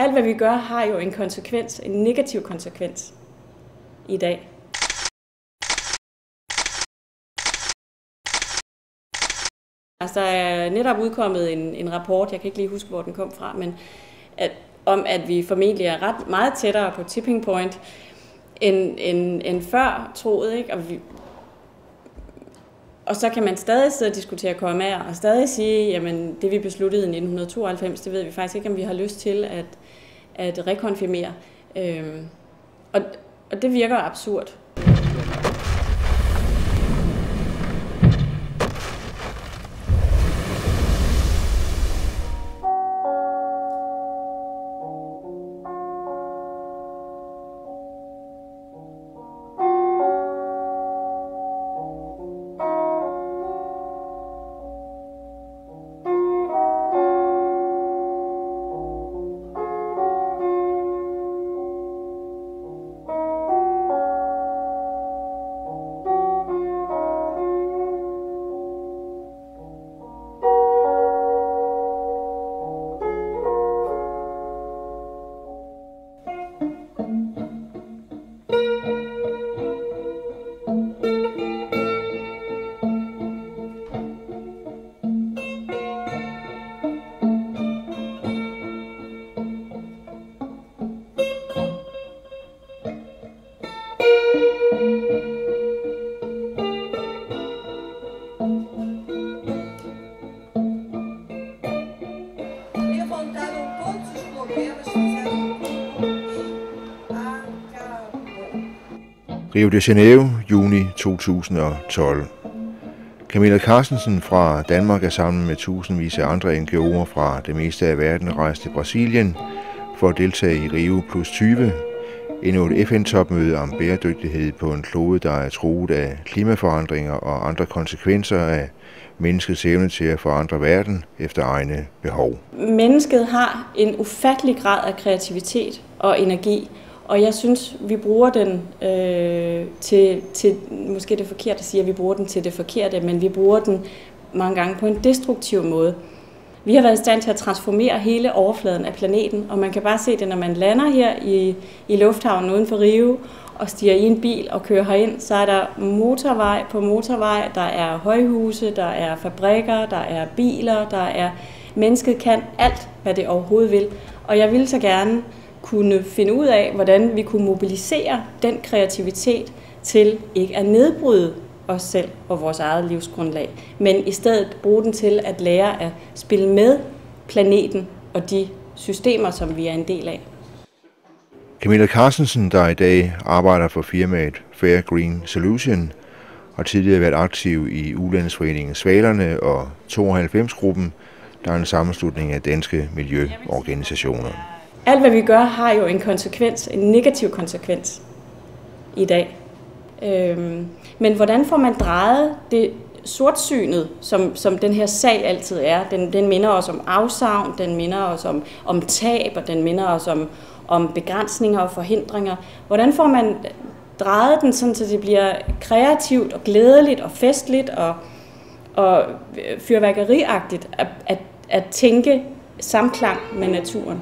Alt hvad vi gør har jo en konsekvens, en negativ konsekvens i dag. Altså, der er netop udkommet en rapport, jeg kan ikke lige huske, hvor den kom fra, men om at vi formentlig er ret meget tættere på tipping point end før troet, ikke? Og så kan man stadig sidde og diskutere kommaer og stadig sige, jamen det vi besluttede i 1992, det ved vi faktisk ikke, om vi har lyst til at rekonfirmere. Og det virker absurd. Rio de Janeiro, juni 2012. Camilla Carstensen fra Danmark er sammen med tusindvis af andre NGO'er fra det meste af verden rejst til Brasilien for at deltage i Rio Plus 20, endnu et FN-topmøde om bæredygtighed på en klode, der er truet af klimaforandringer og andre konsekvenser af menneskets evne til at forandre verden efter egne behov. Mennesket har en ufattelig grad af kreativitet og energi, og jeg synes, vi bruger den til måske det forkerte at sige, at vi bruger den til det forkerte, men vi bruger den mange gange på en destruktiv måde. Vi har været i stand til at transformere hele overfladen af planeten, og man kan bare se det, når man lander her i lufthavnen uden for Rio og stiger i en bil og kører herind, så er der motorvej på motorvej, der er højhuse, der er fabrikker, der er biler, der er mennesket kan alt, hvad det overhovedet vil. Og jeg ville så gerne kunne finde ud af, hvordan vi kunne mobilisere den kreativitet til ikke at nedbryde os selv og vores eget livsgrundlag, men i stedet bruge den til at lære at spille med planeten og de systemer, som vi er en del af. Camilla Carstensen, der i dag arbejder for firmaet Fair Green Solution, har tidligere været aktiv i Ulandsforeningen Svalerne og 92-gruppen, der er en sammenslutning af danske miljøorganisationer. Alt hvad vi gør har jo en konsekvens, en negativ konsekvens i dag. Men hvordan får man drejet det sortsynet, som den her sag altid er? Den minder os om afsavn, den minder os om tab, og den minder os om begrænsninger og forhindringer. Hvordan får man drejet den, sådan, så det bliver kreativt og glædeligt og festligt og fyrværkeriagtigt at tænke samklang med naturen?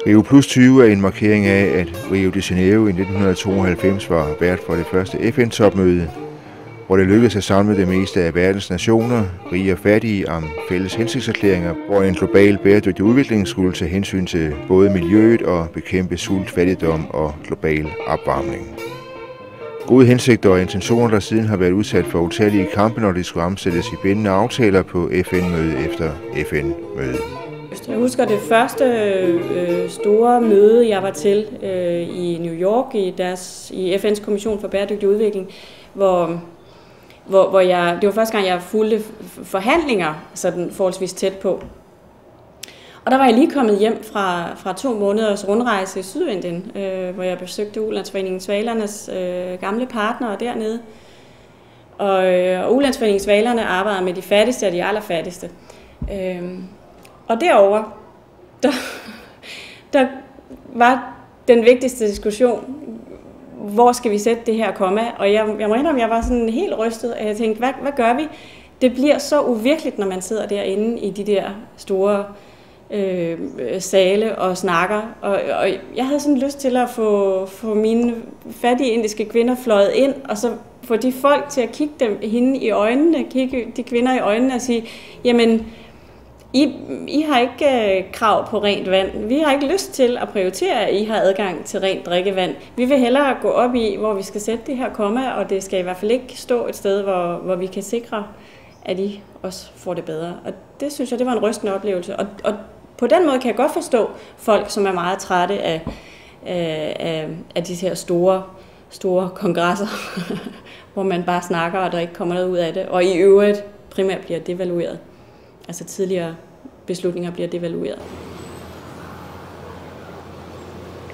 Rio Plus 20 er en markering af, at Rio de Janeiro i 1992 var vært for det første FN-topmøde, hvor det lykkedes at samle det meste af verdens nationer, rige og fattige, om fælles hensigtserklæringer, hvor en global bæredygtig udvikling skulle tage hensyn til både miljøet og bekæmpe sult, fattigdom og global opvarmning. Gode hensigter og intentioner, der siden har været udsat for utallige kampe, når de skulle omsættes i bindende aftaler på FN-møde efter FN-møde. Jeg husker det første store møde, jeg var til i New York i FN's Kommission for Bæredygtig Udvikling, hvor det var første gang, jeg fulgte forhandlinger sådan forholdsvis tæt på. Og der var jeg lige kommet hjem fra 2 måneders rundrejse i Sydindien, hvor jeg besøgte Ulandsforeningen Svalernes gamle partnere dernede. Og Ulandsforeningen Svalerne arbejder med de fattigste og de allerfattigste. Og derovre, der var den vigtigste diskussion, hvor skal vi sætte det her komma? Og jeg må indrømme, jeg var sådan helt rystet, og jeg tænkte, hvad gør vi? det bliver så uvirkeligt, når man sidder derinde i de der store sale og snakker. Og jeg havde sådan lyst til at få mine fattige indiske kvinder fløjet ind, og så få de folk til at kigge hende i øjnene, kigge de kvinder i øjnene og sige, jamen, I har ikke krav på rent vand. Vi har ikke lyst til at prioritere, at I har adgang til rent drikkevand. Vi vil hellere gå op i, hvor vi skal sætte det her komma, og det skal i hvert fald ikke stå et sted, hvor vi kan sikre, at I også får det bedre. Og det synes jeg, det var en rystende oplevelse. Og på den måde kan jeg godt forstå folk, som er meget trætte af de her store kongresser, hvor man bare snakker, og der ikke kommer noget ud af det. Og i øvrigt primært bliver devalueret. Altså tidligere beslutninger bliver devalueret.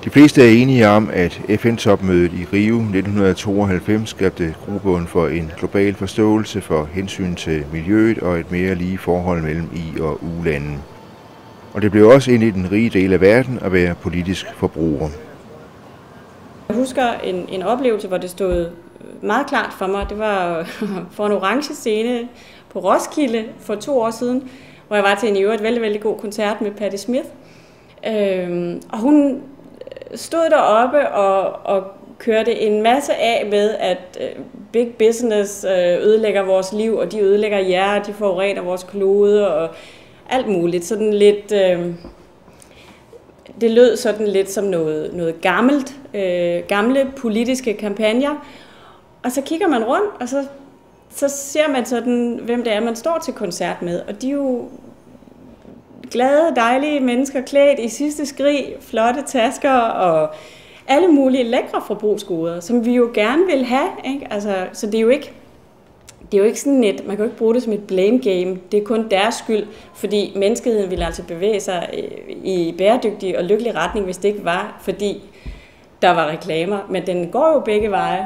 De fleste er enige om, at FN-topmødet i Rio 1992 skabte grobund for en global forståelse for hensyn til miljøet og et mere lige forhold mellem i- og u-lande. Og det blev også ind i den rige del af verden at være politisk forbruger. Jeg husker en oplevelse, hvor det stod meget klart for mig. Det var for en orange scene på Roskilde for 2 år siden, hvor jeg var til en i øvrigt vældig, vældig god koncert med Patti Smith. Og hun stod deroppe og kørte en masse af med, at big business ødelægger vores liv, og de ødelægger jer, og de forurener vores klode og alt muligt. Sådan lidt, det lød sådan lidt som noget gammelt, gamle politiske kampagner. Og så kigger man rundt, og så ser man sådan, hvem det er, man står til koncert med. Og de er jo glade, dejlige mennesker, klædt i sidste skrig, flotte tasker og alle mulige lækre forbrugsgoder, som vi jo gerne vil have. Ikke? Altså, så det er jo ikke sådan et, man kan jo ikke bruge det som et blame game. Det er kun deres skyld, fordi menneskeheden ville altså bevæge sig i bæredygtig og lykkelig retning, hvis det ikke var, fordi der var reklamer. Men den går jo begge veje.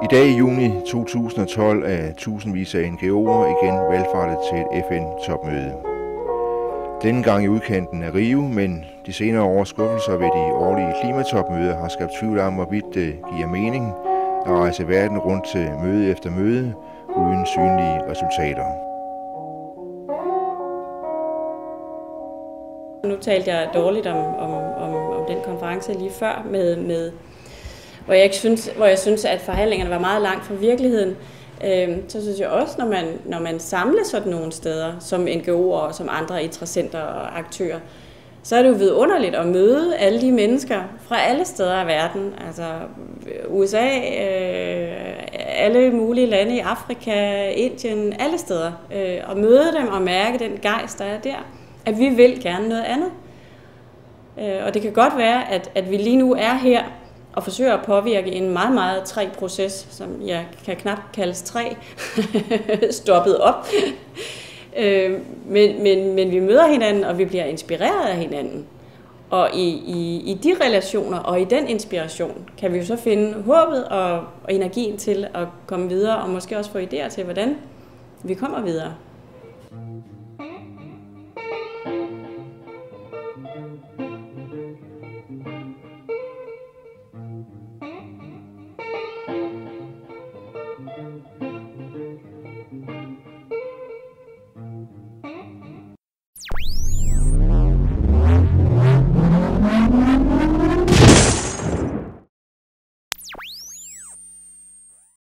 I dag i juni 2012 er tusindvis af NGO'er igen valfartet til et FN-topmøde. Denne gang i udkanten af Rio, men de senere års skuffelser ved de årlige klimatopmøder har skabt tvivl om, hvorvidt det giver mening at rejse verden rundt til møde efter møde uden synlige resultater. Nu talte jeg dårligt om den konference lige før, hvor jeg synes, at forhandlingerne var meget langt fra virkeligheden. Så synes jeg også, når man samler sådan nogle steder, som NGO'er og som andre interessenter og aktører, så er det jo vidunderligt at møde alle de mennesker fra alle steder af verden. Altså USA, alle mulige lande i Afrika, Indien, alle steder. Og møde dem og mærke den gejst, der er der. At vi vil gerne noget andet. Og det kan godt være, at vi lige nu er her og forsøger at påvirke en meget, meget træg proces, som jeg kan knap kaldes træ, stoppet op. Men vi møder hinanden, og vi bliver inspireret af hinanden. Og i de relationer og i den inspiration kan vi jo så finde håbet og energien til at komme videre, og måske også få idéer til, hvordan vi kommer videre.